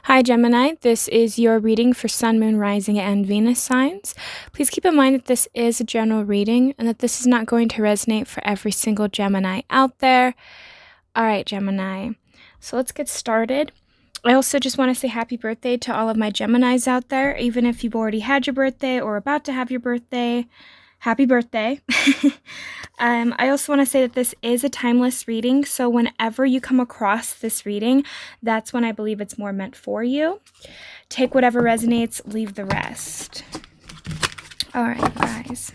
Hi Gemini, this is your reading for Sun, Moon, Rising, and Venus signs. Please keep in mind that this is a general reading and that this is not going to resonate for every single Gemini out there. All right, Gemini, so let's get started. I also just want to say happy birthday to all of my Geminis out there, even if you've already had your birthday or about to have your birthday. Happy birthday. I also want to say that this is a timeless reading, so whenever you come across this reading, that's when I believe it's more meant for you. Take whatever resonates, leave the rest. All right, guys.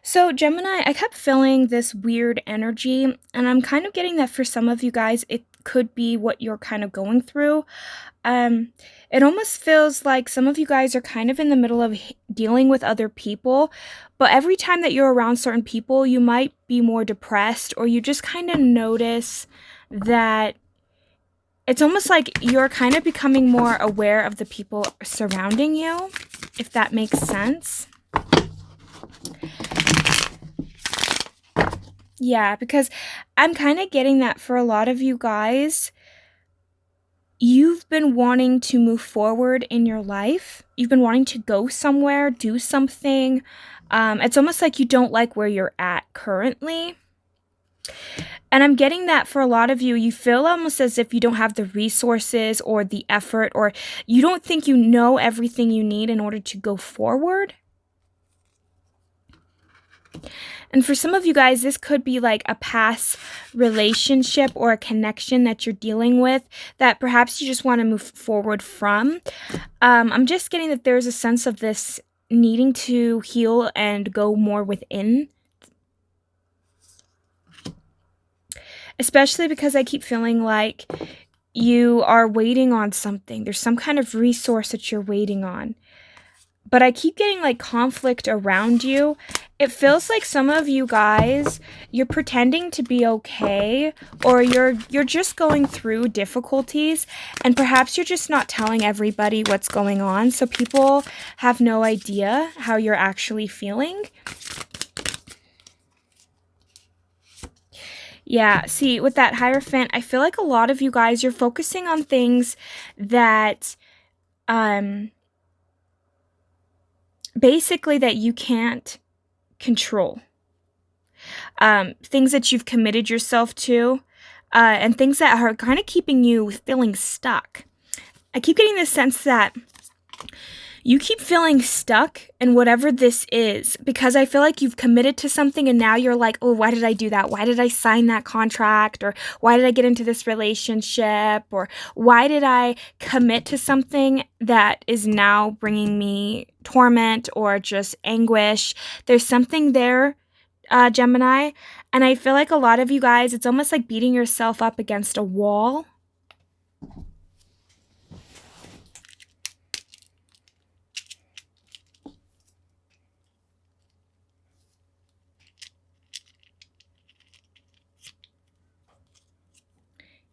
So Gemini, I kept feeling this weird energy, and I'm kind of getting that for some of you guys, it could be what you're kind of going through. It almost feels like some of you guys are kind of in the middle of dealing with other people, but every time that you're around certain people, you might be more depressed, or you just kind of notice that it's almost like you're kind of becoming more aware of the people surrounding you, if that makes sense. Yeah, because I'm kind of getting that for a lot of you guys. You've been wanting to move forward in your life. You've been wanting to go somewhere, do something. It's almost like you don't like where you're at currently. And I'm getting that for a lot of you. You feel almost as if you don't have the resources or the effort, or you don't think you know everything you need in order to go forward. And for some of you guys, this could be like a past relationship or a connection that you're dealing with that perhaps you just want to move forward from. I'm just getting that there's a sense of this needing to heal and go more within. Especially because I keep feeling like you are waiting on something. There's some kind of resource that you're waiting on. But I keep getting like conflict around you. It feels like some of you guys, you're pretending to be okay, or you're just going through difficulties, and perhaps you're just not telling everybody what's going on, so people have no idea how you're actually feeling. Yeah, see, with that Hierophant, I feel like a lot of you guys, you're focusing on things that, basically that you can't control. Things that you've committed yourself to, and things that are kind of keeping you feeling stuck. I keep getting this sense that you keep feeling stuck in whatever this is, because I feel like you've committed to something and now you're like, oh, why did I do that? Why did I sign that contract? Or why did I get into this relationship? Or why did I commit to something that is now bringing me torment or just anguish? There's something there, Gemini, and I feel like a lot of you guys, it's almost like beating yourself up against a wall.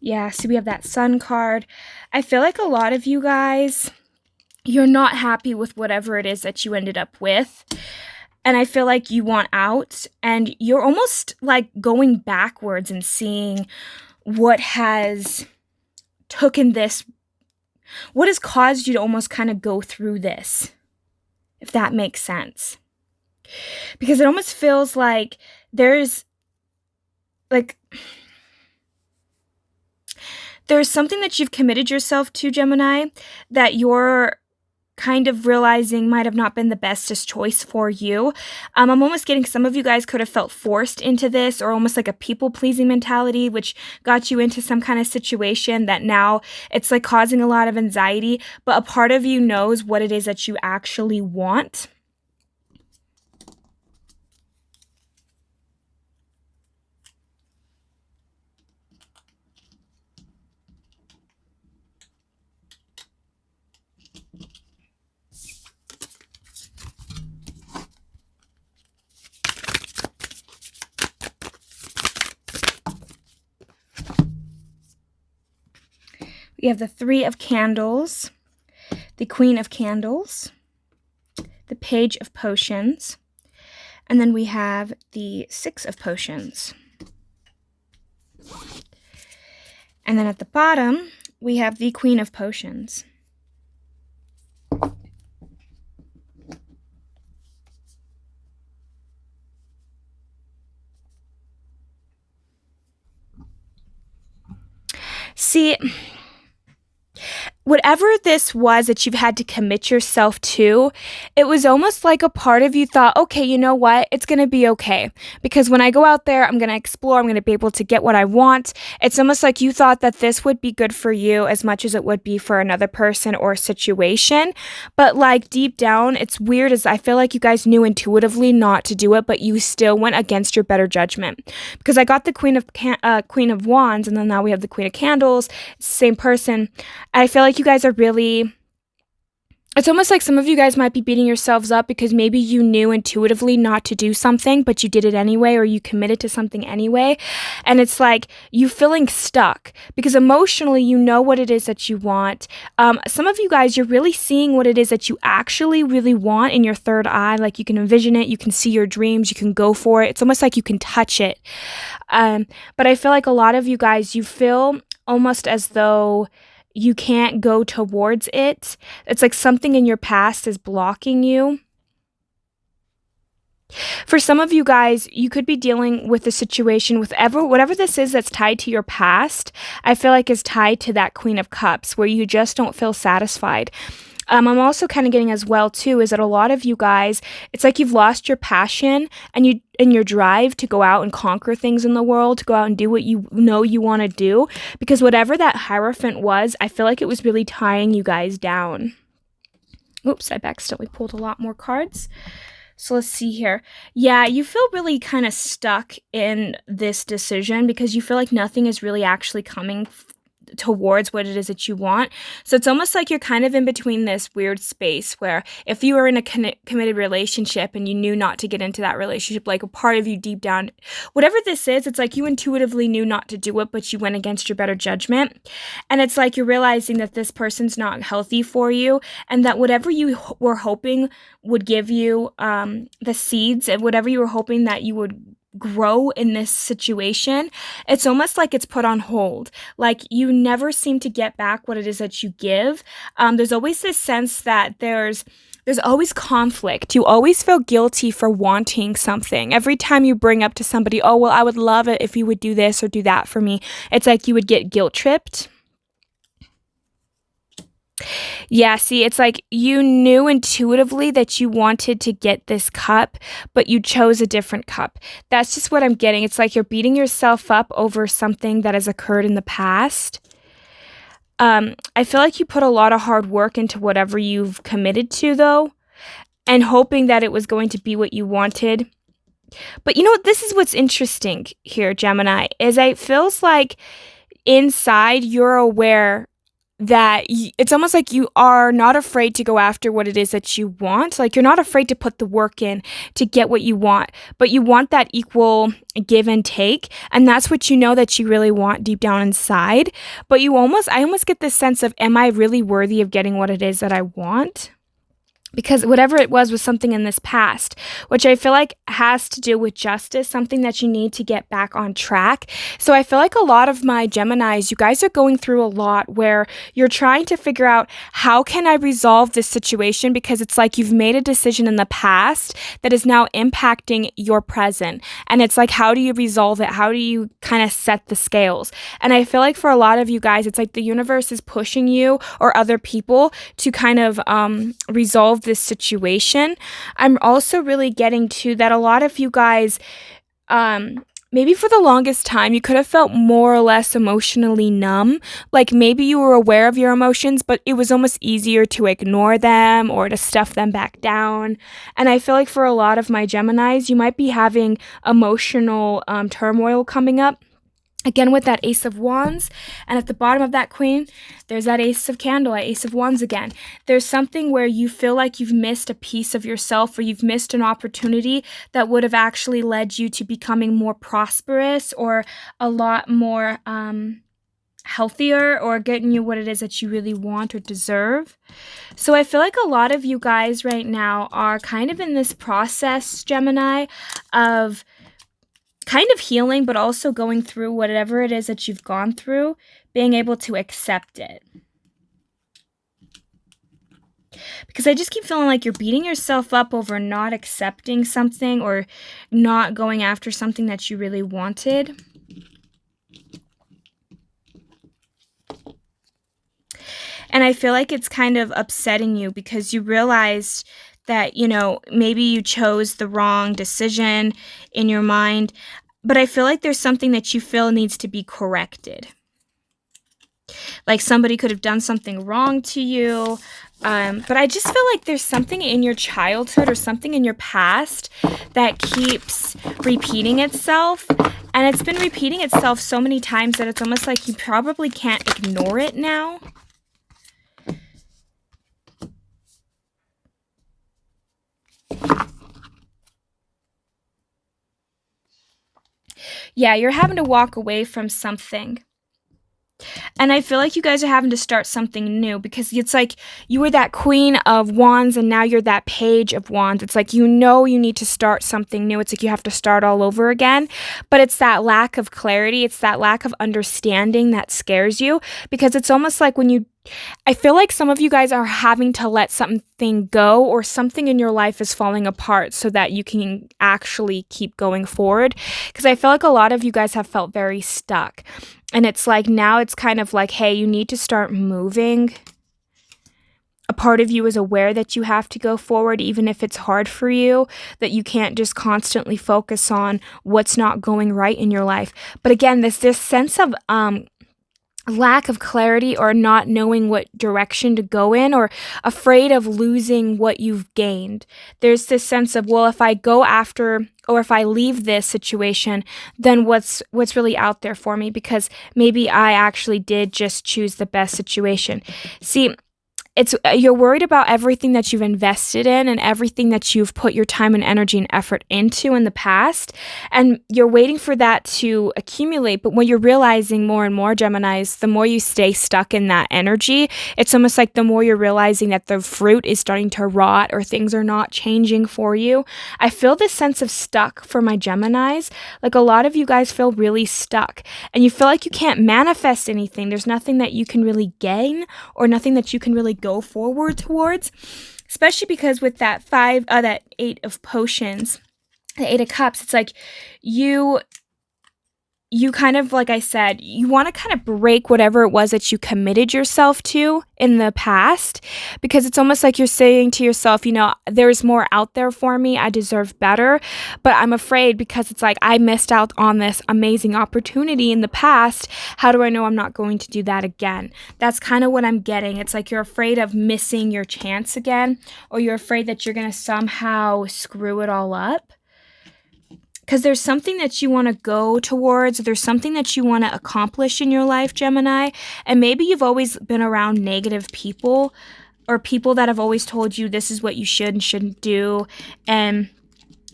Yeah, so we have that Sun card. I feel like a lot of you guys, you're not happy with whatever it is that you ended up with. And I feel like you want out, and you're almost like going backwards and seeing what has taken this, what has caused you to almost kind of go through this, if that makes sense. Because it almost feels like there's something that you've committed yourself to, Gemini, that you're kind of realizing might have not been the bestest choice for you. I'm almost getting some of you guys could have felt forced into this, or almost like a people-pleasing mentality, which got you into some kind of situation that now it's like causing a lot of anxiety, but a part of you knows what it is that you actually want. We have the Three of Candles, the Queen of Candles, the Page of Potions, and then we have the Six of Potions. And then at the bottom, we have the Queen of Potions. See, whatever this was that you've had to commit yourself to, it was almost like a part of you thought, okay, you know what? It's going to be okay. Because when I go out there, I'm going to explore. I'm going to be able to get what I want. It's almost like you thought that this would be good for you as much as it would be for another person or situation. But like deep down, it's weird as I feel like you guys knew intuitively not to do it, but you still went against your better judgment. Because I got the Queen of Wands, and then now we have the Queen of Candles, same person. I feel like you guys are really, it's almost like some of you guys might be beating yourselves up because maybe you knew intuitively not to do something, but you did it anyway, or you committed to something anyway. And it's like you feeling stuck because emotionally you know what it is that you want. Some of you guys, you're really seeing what it is that you actually really want in your third eye. Like you can envision it, you can see your dreams, you can go for it. It's almost like you can touch it. But I feel like a lot of you guys, you feel almost as though you can't go towards it. It's like something in your past is blocking you. For some of you guys, you could be dealing with a situation with whatever this is that's tied to your past, I feel like is tied to that Queen of Cups where you just don't feel satisfied. I'm also kind of getting as well too is that a lot of you guys, it's like you've lost your passion and your drive to go out and conquer things in the world, to go out and do what you know you want to do, because whatever that Hierophant was, I feel like it was really tying you guys down. Oops, I accidentally pulled a lot more cards. So let's see here. Yeah, you feel really kind of stuck in this decision because you feel like nothing is really actually coming towards what it is that you want. So it's almost like you're kind of in between this weird space where if you were in a committed relationship and you knew not to get into that relationship, like a part of you deep down, whatever this is, it's like you intuitively knew not to do it, but you went against your better judgment. And it's like you're realizing that this person's not healthy for you and that whatever you were hoping would give you the seeds and whatever you were hoping that you would grow in this situation, it's almost like it's put on hold. Like you never seem to get back what it is that you give. There's always this sense that there's always conflict. You always feel guilty for wanting something. Every time you bring up to somebody, oh, well, I would love it if you would do this or do that for me. It's like you would get guilt tripped. Yeah, see, it's like you knew intuitively that you wanted to get this cup, but you chose a different cup. That's just what I'm getting. It's like you're beating yourself up over something that has occurred in the past. I feel like you put a lot of hard work into whatever you've committed to, though, and hoping that it was going to be what you wanted. But you know what? This is what's interesting here, Gemini, is it feels like inside you're aware that it's almost like you are not afraid to go after what it is that you want. Like you're not afraid to put the work in to get what you want, but you want that equal give and take. And that's what you know that you really want deep down inside. But I almost get this sense of, am I really worthy of getting what it is that I want? Because whatever it was something in this past, which I feel like has to do with justice, something that you need to get back on track. So I feel like a lot of my Geminis, you guys are going through a lot where you're trying to figure out how can I resolve this situation, because it's like you've made a decision in the past that is now impacting your present. And it's like, how do you resolve it? How do you kind of set the scales? And I feel like for a lot of you guys, it's like the universe is pushing you or other people to kind of resolve this situation. I'm also really getting to that a lot of you guys, maybe for the longest time, you could have felt more or less emotionally numb. Like maybe you were aware of your emotions, but it was almost easier to ignore them or to stuff them back down. And I feel like for a lot of my Geminis, you might be having emotional turmoil coming up. Again, with that Ace of Wands, and at the bottom of that Queen, there's that Ace of Ace of Wands again. There's something where you feel like you've missed a piece of yourself, or you've missed an opportunity that would have actually led you to becoming more prosperous or a lot more healthier, or getting you what it is that you really want or deserve. So I feel like a lot of you guys right now are kind of in this process, Gemini, of kind of healing, but also going through whatever it is that you've gone through, being able to accept it. Because I just keep feeling like you're beating yourself up over not accepting something or not going after something that you really wanted. And I feel like it's kind of upsetting you because you realized that, you know, maybe you chose the wrong decision in your mind. But I feel like there's something that you feel needs to be corrected. Like somebody could have done something wrong to you. But I just feel like there's something in your childhood or something in your past that keeps repeating itself. And it's been repeating itself so many times that it's almost like you probably can't ignore it now. Yeah, you're having to walk away from something. And I feel like you guys are having to start something new because it's like you were that Queen of Wands and now you're that Page of Wands. It's like you know you need to start something new. It's like you have to start all over again. But it's that lack of clarity. It's that lack of understanding that scares you because it's almost like I feel like some of you guys are having to let something go or something in your life is falling apart so that you can actually keep going forward. Because I feel like a lot of you guys have felt very stuck. And it's like now it's kind of like, hey, you need to start moving. A part of you is aware that you have to go forward, even if it's hard for you, that you can't just constantly focus on what's not going right in your life. But again, this sense of lack of clarity or not knowing what direction to go in or afraid of losing what you've gained. There's this sense of, well, if I go after or if I leave this situation, then what's really out there for me because maybe I actually did just choose the best situation. See, you're worried about everything that you've invested in and everything that you've put your time and energy and effort into in the past, and you're waiting for that to accumulate. But when you're realizing more and more, Geminis, the more you stay stuck in that energy, it's almost like the more you're realizing that the fruit is starting to rot or things are not changing for you. I feel this sense of stuck for my Geminis. Like a lot of you guys feel really stuck and you feel like you can't manifest anything. There's nothing that you can really gain or nothing that you can really go forward towards, especially because with that that 8 of potions, the 8 of cups, it's like you kind of, like I said, you want to kind of break whatever it was that you committed yourself to in the past, because it's almost like you're saying to yourself, you know, there's more out there for me. I deserve better, but I'm afraid because it's like I missed out on this amazing opportunity in the past. How do I know I'm not going to do that again? That's kind of what I'm getting. It's like you're afraid of missing your chance again, or you're afraid that you're going to somehow screw it all up. Because there's something that you want to go towards, there's something that you want to accomplish in your life, Gemini, and maybe you've always been around negative people or people that have always told you this is what you should and shouldn't do, and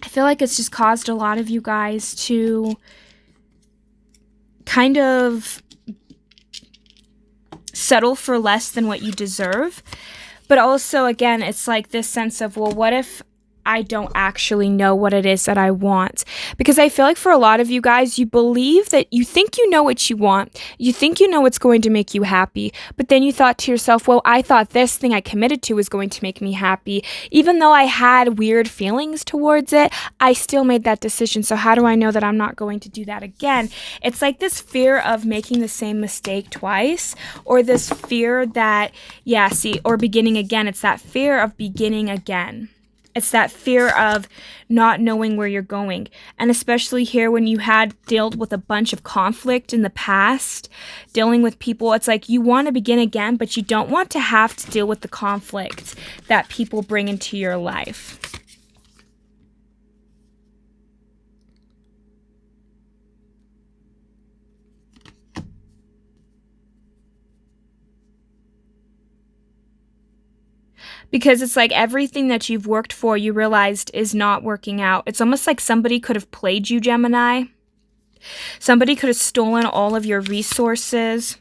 I feel like it's just caused a lot of you guys to kind of settle for less than what you deserve. But also, again, it's like this sense of, well, what if I don't actually know what it is that I want? Because I feel like for a lot of you guys, you believe that you think you know what you want. You think you know what's going to make you happy. But then you thought to yourself, well, I thought this thing I committed to was going to make me happy. Even though I had weird feelings towards it, I still made that decision. So how do I know that I'm not going to do that again? It's like this fear of making the same mistake twice, or this fear that, or beginning again. It's that fear of beginning again. It's that fear of not knowing where you're going. And especially here when you had dealt with a bunch of conflict in the past, dealing with people, it's like you want to begin again, but you don't want to have to deal with the conflict that people bring into your life. Because it's like everything that you've worked for, you realized is not working out. It's almost like somebody could have played you, Gemini. Somebody could have stolen all of your resources.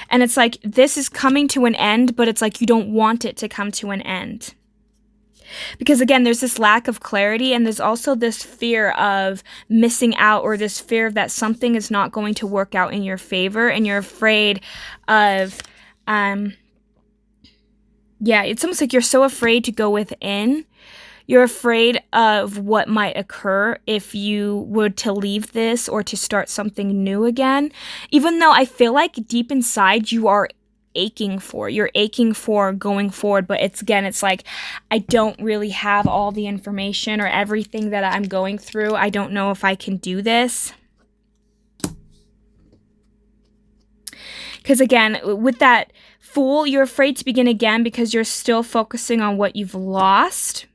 And it's like this is coming to an end, but it's like you don't want it to come to an end. Because again, there's this lack of clarity, and there's also this fear of missing out, or this fear that something is not going to work out in your favor, and you're afraid of, it's almost like you're so afraid to go within. You're afraid of what might occur if you were to leave this or to start something new again. Even though I feel like deep inside you're aching for going forward, but it's like, I don't really have all the information or everything that I'm going through. I don't know if I can do this. Because again, with that Fool, you're afraid to begin again because you're still focusing on what you've lost,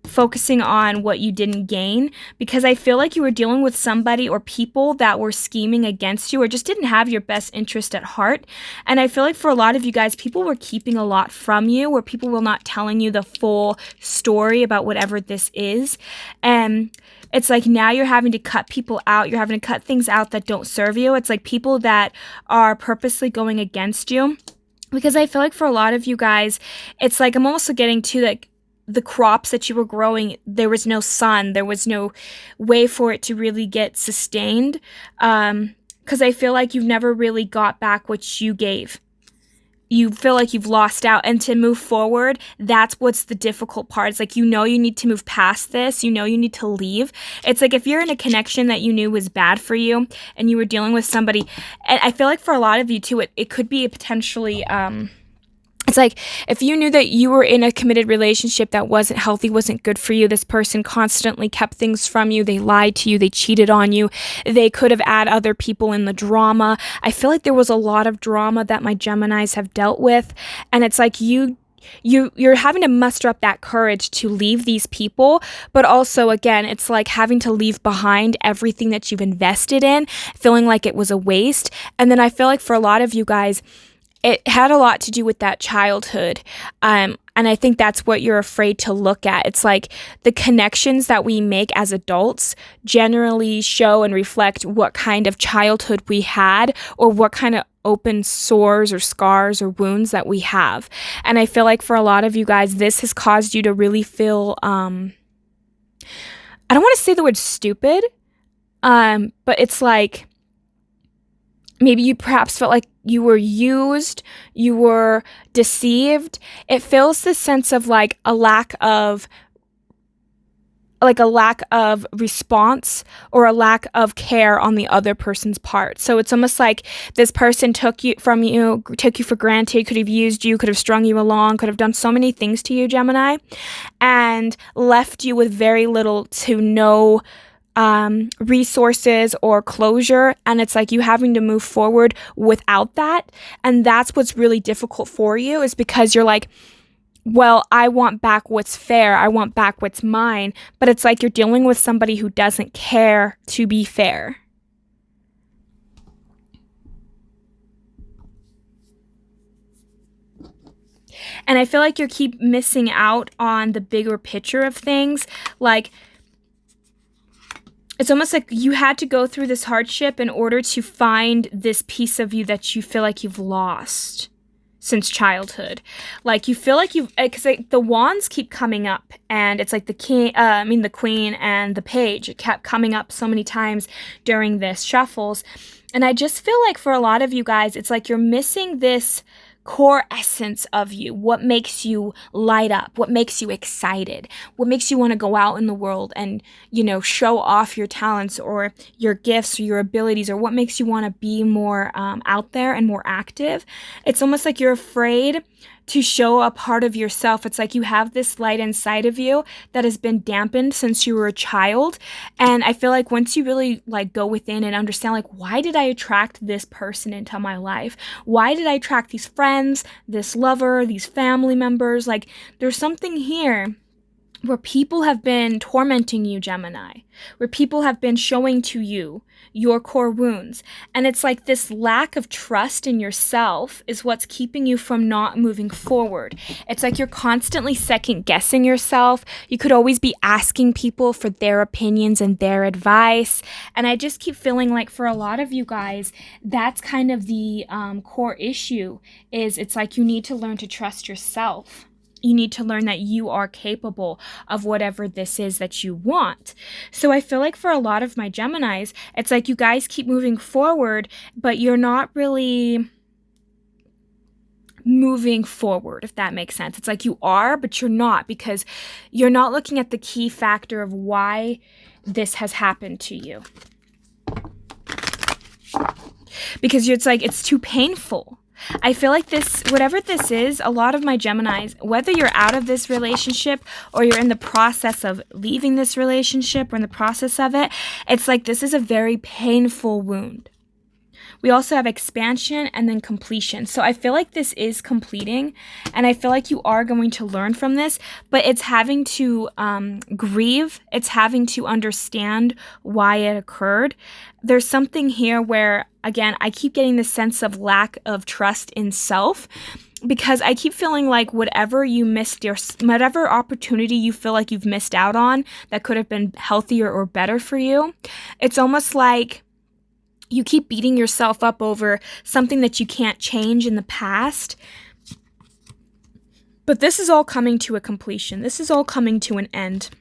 focusing on what you didn't gain, because I feel like you were dealing with somebody or people that were scheming against you or just didn't have your best interest at heart. And I feel like for a lot of you guys, people were keeping a lot from you, or people were not telling you the full story about whatever this is. And it's like now you're having to cut people out. You're having to cut things out that don't serve you. It's like people that are purposely going against you. Because I feel like for a lot of you guys, it's like I'm also getting to like the crops that you were growing, there was no sun, there was no way for it to really get sustained. Because I feel like you've never really got back what you gave. You feel like you've lost out, and to move forward, that's what's the difficult part. It's like, you need to move past this. You need to leave. It's like if you're in a connection that you knew was bad for you and you were dealing with somebody, and I feel like for a lot of you too, it could be a potentially, it's like if you knew that you were in a committed relationship that wasn't healthy, wasn't good for you, this person constantly kept things from you, they lied to you, they cheated on you, they could have added other people in the drama. I feel like there was a lot of drama that my Geminis have dealt with, and it's like you're having to muster up that courage to leave these people, but also again, it's like having to leave behind everything that you've invested in, feeling like it was a waste. And then I feel like for a lot of you guys, it had a lot to do with that childhood. And I think that's what you're afraid to look at. It's like the connections that we make as adults generally show and reflect what kind of childhood we had, or what kind of open sores or scars or wounds that we have. And I feel like for a lot of you guys, this has caused you to really feel, I don't want to say the word stupid, but it's like, maybe you perhaps felt like you were used, you were deceived. It feels this sense of like a lack of response, or a lack of care on the other person's part. So it's almost like this person took you for granted, could have used you, could have strung you along, could have done so many things to you, Gemini, and left you with very little to no resources or closure. And it's like you having to move forward without that. And that's what's really difficult for you, is because you're like, well, I want back what's fair. I want back what's mine. But it's like you're dealing with somebody who doesn't care to be fair. And I feel like you keep missing out on the bigger picture of things. Like, it's almost like you had to go through this hardship in order to find this piece of you that you feel like you've lost since childhood. Like you feel like because like, the wands keep coming up, and it's like the queen and the page. It kept coming up so many times during this shuffles. And I just feel like for a lot of you guys, it's like you're missing this core essence of you. What makes you light up? What makes you excited? What makes you want to go out in the world and, show off your talents or your gifts or your abilities, or what makes you want to be more out there and more active? It's almost like you're afraid to show a part of yourself. It's like you have this light inside of you that has been dampened since you were a child. And I feel like once you really like go within and understand, like, why did I attract this person into my life? Why did I attract these friends, this lover, these family members? Like, there's something here where people have been tormenting you, Gemini, where people have been showing to you your core wounds. And it's like this lack of trust in yourself is what's keeping you from not moving forward. It's like you're constantly second guessing yourself. You could always be asking people for their opinions and their advice. And I just keep feeling like for a lot of you guys, that's kind of the core issue, is it's like you need to learn to trust yourself. you need to learn that you are capable of whatever this is that you want. So I feel like for a lot of my Geminis, it's like you guys keep moving forward, but you're not really moving forward, if that makes sense. It's like you are, but you're not, because you're not looking at the key factor of why this has happened to you. Because it's like, it's too painful. I feel like this, whatever this is, a lot of my Geminis, whether you're out of this relationship or you're in the process of leaving this relationship or in the process of it, it's like this is a very painful wound. We also have expansion and then completion. So I feel like this is completing, and I feel like you are going to learn from this, but it's having to grieve. It's having to understand why it occurred. There's something here where, again, I keep getting this sense of lack of trust in self, because I keep feeling like whatever opportunity you feel like you've missed out on that could have been healthier or better for you, it's almost like you keep beating yourself up over something that you can't change in the past. But this is all coming to a completion. This is all coming to an end.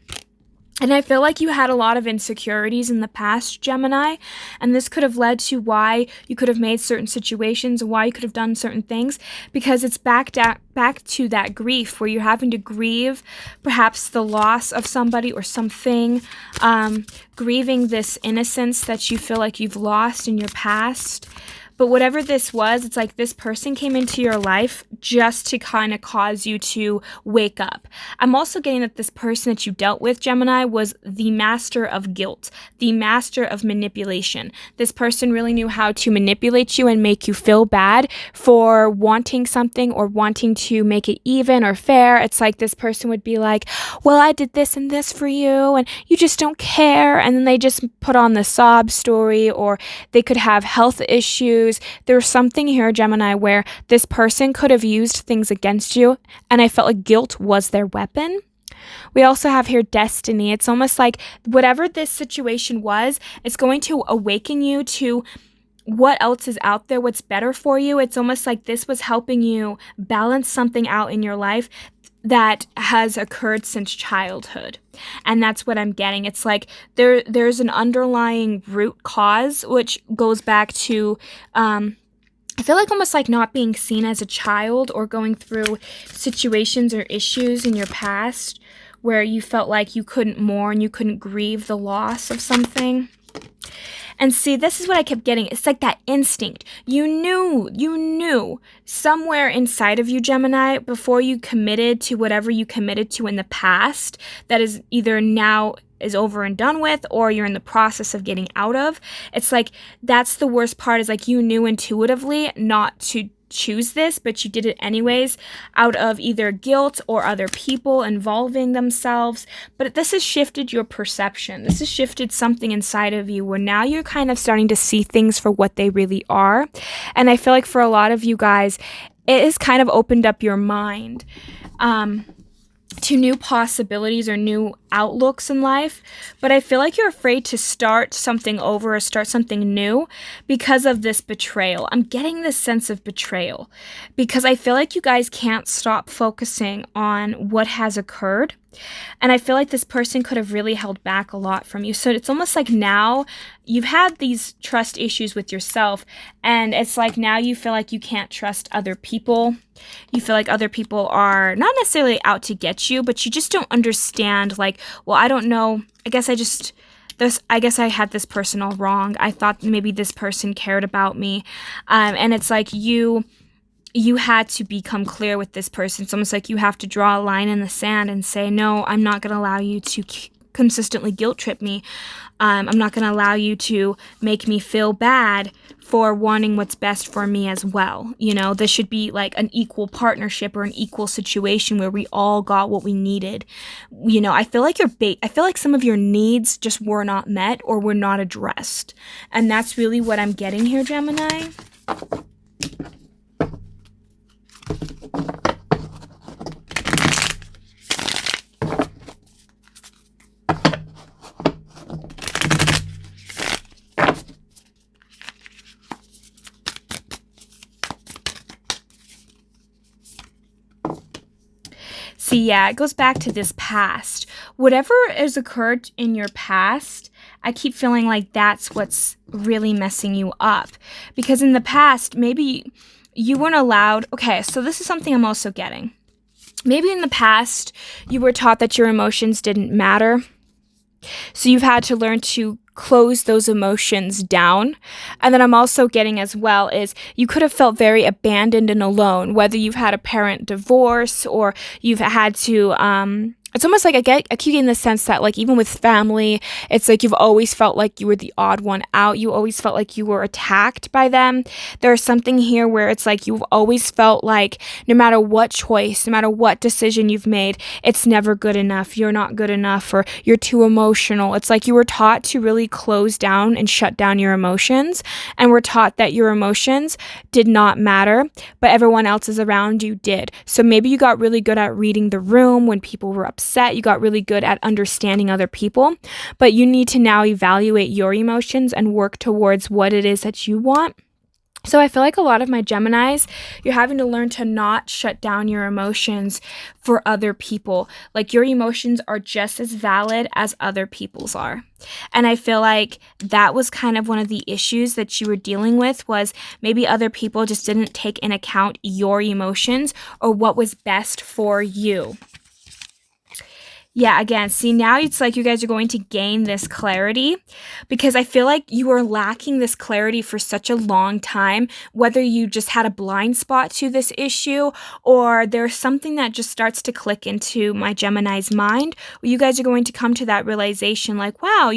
And I feel like you had a lot of insecurities in the past, Gemini, and this could have led to why you could have made certain situations, why you could have done certain things, because it's back to that grief where you're having to grieve perhaps the loss of somebody or something, grieving this innocence that you feel like you've lost in your past. But whatever this was, it's like this person came into your life just to kind of cause you to wake up. I'm also getting that this person that you dealt with, Gemini, was the master of guilt, the master of manipulation. This person really knew how to manipulate you and make you feel bad for wanting something or wanting to make it even or fair. It's like this person would be like, well, I did this and this for you and you just don't care. And then they just put on the sob story, or they could have health issues. There's something here, Gemini, where this person could have used things against you, and I felt like guilt was their weapon. We also have here destiny. It's almost like whatever this situation was, it's going to awaken you to what else is out there, what's better for you. It's almost like this was helping you balance something out in your life that has occurred since childhood. And that's what I'm getting. It's like there's an underlying root cause, which goes back to, I feel like almost like not being seen as a child, or going through situations or issues in your past where you felt like you couldn't mourn, you couldn't grieve the loss of something. And see, this is what I kept getting. It's like that instinct. You knew somewhere inside of you, Gemini, before you committed to whatever you committed to in the past that is either now is over and done with, or you're in the process of getting out of. It's like that's the worst part, is like you knew intuitively not to choose this, but you did it anyways out of either guilt or other people involving themselves. But this has shifted your perception. This has shifted something inside of you where now you're kind of starting to see things for what they really are. And I feel like for a lot of you guys, it has kind of opened up your mind to new possibilities or new outlooks in life, but I feel like you're afraid to start something over or start something new because of this betrayal. I'm getting this sense of betrayal because I feel like you guys can't stop focusing on what has occurred. And I feel like this person could have really held back a lot from you. So it's almost like now you've had these trust issues with yourself, and it's like now you feel like you can't trust other people. You feel like other people are not necessarily out to get you, but you just don't understand, like, well, I don't know. I guess I had this person all wrong. I thought maybe this person cared about me. And it's like you had to become clear with this person. It's almost like you have to draw a line in the sand and say, no, I'm not going to allow you to consistently guilt trip me. I'm not going to allow you to make me feel bad for wanting what's best for me as well. You know, this should be like an equal partnership or an equal situation where we all got what we needed. You know, I feel like I feel like some of your needs just were not met or were not addressed. And that's really what I'm getting here, Gemini. See, yeah, it goes back to this past. Whatever has occurred in your past, I keep feeling like that's what's really messing you up. Because in the past, maybe you weren't allowed. Okay, so this is something I'm also getting. Maybe in the past, you were taught that your emotions didn't matter. So you've had to learn to close those emotions down. And then I'm also getting as well is you could have felt very abandoned and alone, whether you've had a parent divorce or you've had to, it's almost like I keep getting the sense that like even with family, it's like you've always felt like you were the odd one out. You always felt like you were attacked by them. There's something here where it's like you've always felt like no matter what choice, no matter what decision you've made, it's never good enough. You're not good enough or you're too emotional. It's like you were taught to really close down and shut down your emotions. And we're taught that your emotions did not matter, but everyone else's around you did. So maybe you got really good at reading the room when people were upset. You got really good at understanding other people, but you need to now evaluate your emotions and work towards what it is that you want. So I feel like a lot of my Geminis, you're having to learn to not shut down your emotions for other people. Like your emotions are just as valid as other people's are. And I feel like that was kind of one of the issues that you were dealing with was maybe other people just didn't take in account your emotions or what was best for you. Yeah, again, see, now it's like you guys are going to gain this clarity because I feel like you were lacking this clarity for such a long time, whether you just had a blind spot to this issue or there's something that just starts to click into my Gemini's mind where you guys are going to come to that realization like, wow,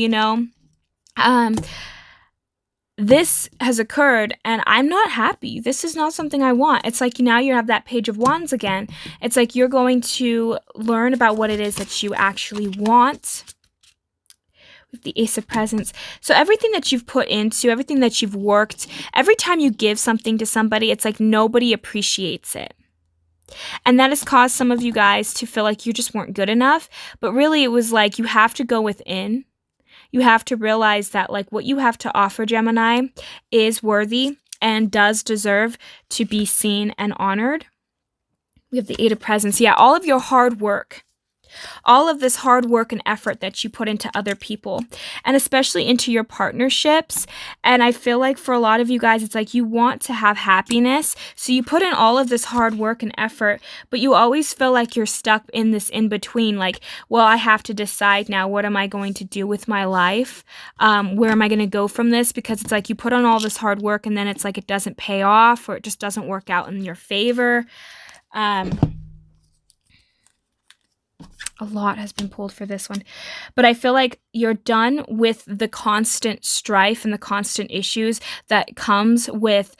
this has occurred and I'm not happy. This is not something I want. It's like now you have that Page of Wands again. It's like you're going to learn about what it is that you actually want with the Ace of Presents. So everything that you've put into, everything that you've worked, every time you give something to somebody, it's like nobody appreciates it. And that has caused some of you guys to feel like you just weren't good enough. But really it was like you have to go within. You have to realize that like what you have to offer, Gemini, is worthy and does deserve to be seen and honored. We have the Eight of Presents. Yeah, all of your hard work. All of this hard work and effort that you put into other people and especially into your partnerships. And I feel like for a lot of you guys, it's like you want to have happiness. So you put in all of this hard work and effort, but you always feel like you're stuck in this in between. Like, well, I have to decide now, what am I going to do with my life? Where am I going to go from this? Because it's like you put on all this hard work and then it's like it doesn't pay off or it just doesn't work out in your favor. A lot has been pulled for this one. But I feel like you're done with the constant strife and the constant issues that comes with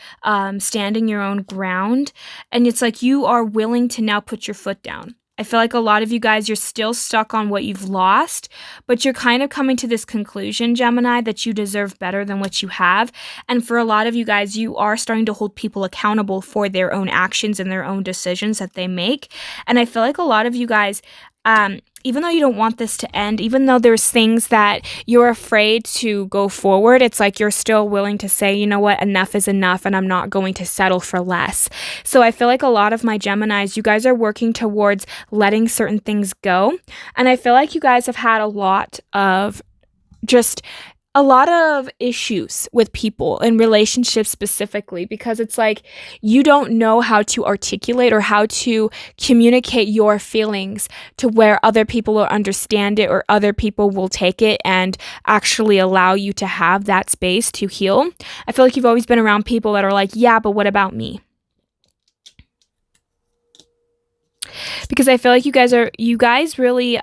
standing your own ground. And it's like you are willing to now put your foot down. I feel like a lot of you guys, you're still stuck on what you've lost, but you're kind of coming to this conclusion, Gemini, that you deserve better than what you have. And for a lot of you guys, you are starting to hold people accountable for their own actions and their own decisions that they make. And I feel like a lot of you guys, even though you don't want this to end, even though there's things that you're afraid to go forward, it's like you're still willing to say, you know what, enough is enough and I'm not going to settle for less. So I feel like a lot of my Geminis, you guys are working towards letting certain things go. And I feel like you guys have had a lot of issues with people in relationships specifically because it's like you don't know how to articulate or how to communicate your feelings to where other people will understand it or other people will take it and actually allow you to have that space to heal. I feel like you've always been around people that are like, yeah, but what about me? Because I feel like you guys really,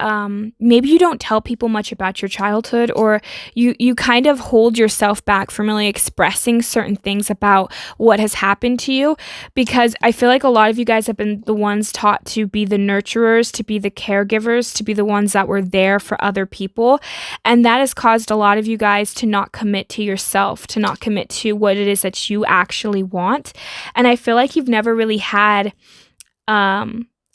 maybe you don't tell people much about your childhood or you kind of hold yourself back from really expressing certain things about what has happened to you because I feel like a lot of you guys have been the ones taught to be the nurturers, to be the caregivers, to be the ones that were there for other people. And that has caused a lot of you guys to not commit to yourself, to not commit to what it is that you actually want. And I feel like you've never really had,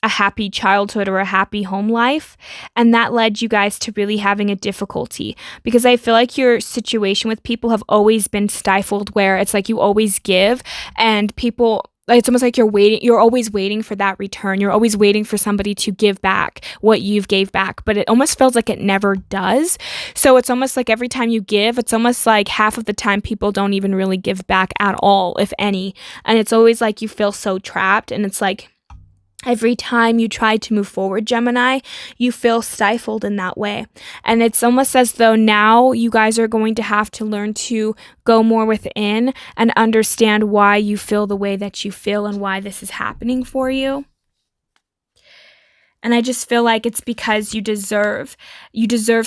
a happy childhood or a happy home life. And that led you guys to really having a difficulty because I feel like your situation with people have always been stifled where it's like you always give and people it's almost like you're always waiting for that return. You're always waiting for somebody to give back what you've gave back, but it almost feels like it never does. So it's almost like every time you give, it's almost like half of the time people don't even really give back at all, if any. And it's always like you feel so trapped, and it's like every time you try to move forward, Gemini, you feel stifled in that way. And it's almost as though now you guys are going to have to learn to go more within and understand why you feel the way that you feel and why this is happening for you. And I just feel like it's because you deserve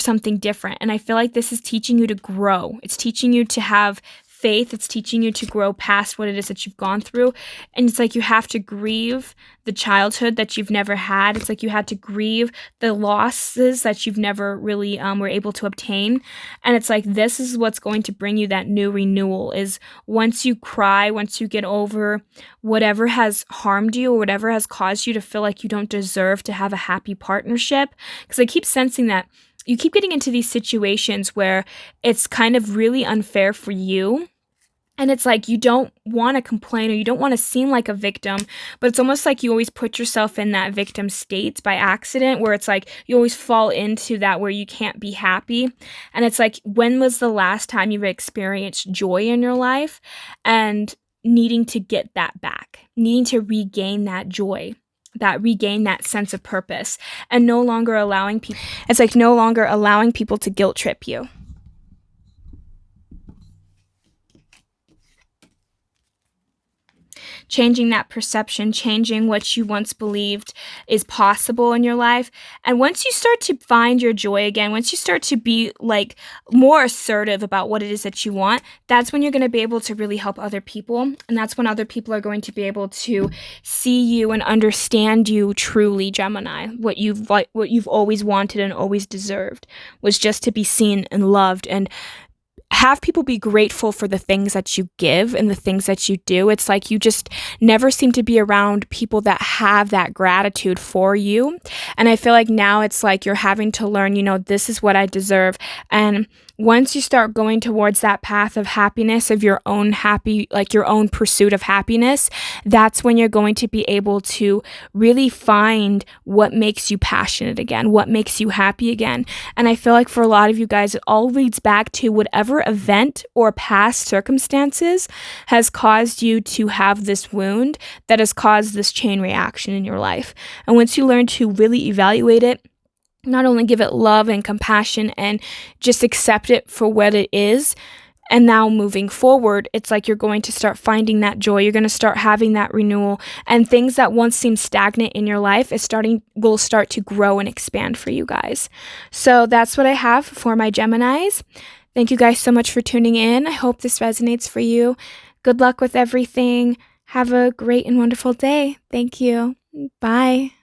something different. And I feel like this is teaching you to grow. It's teaching you to have faith. It's teaching you to grow past what it is that you've gone through. And it's like you have to grieve the childhood that you've never had. It's like you had to grieve the losses that you've never really were able to obtain. And it's like this is what's going to bring you that new renewal, is once you cry, once you get over whatever has harmed you or whatever has caused you to feel like you don't deserve to have a happy partnership. Because I keep sensing that you keep getting into these situations where it's kind of really unfair for you. And it's like you don't want to complain or you don't want to seem like a victim, but it's almost like you always put yourself in that victim state by accident, where it's like you always fall into that where you can't be happy. And it's like, when was the last time you've experienced joy in your life and needing to get that back, needing to regain that joy, regain that sense of purpose, and no longer allowing people to guilt trip you. Changing that perception, changing what you once believed is possible in your life. And once you start to find your joy again, once you start to be like more assertive about what it is that you want, that's when you're going to be able to really help other people. And that's when other people are going to be able to see you and understand you truly, Gemini. What you've always wanted and always deserved was just to be seen and loved, and have people be grateful for the things that you give and the things that you do. It's like you just never seem to be around people that have that gratitude for you. And I feel like now it's like you're having to learn, this is what I deserve. And once you start going towards that path of happiness, of your own your own pursuit of happiness, that's when you're going to be able to really find what makes you passionate again, what makes you happy again. And I feel like for a lot of you guys, it all leads back to whatever event or past circumstances has caused you to have this wound that has caused this chain reaction in your life. And once you learn to really evaluate it, not only give it love and compassion and just accept it for what it is, and now moving forward, it's like you're going to start finding that joy. You're going to start having that renewal, and things that once seemed stagnant in your life will start to grow and expand for you guys. So that's what I have for my Geminis. Thank you guys so much for tuning in. I hope this resonates for you. Good luck with everything. Have a great and wonderful day. Thank you. Bye.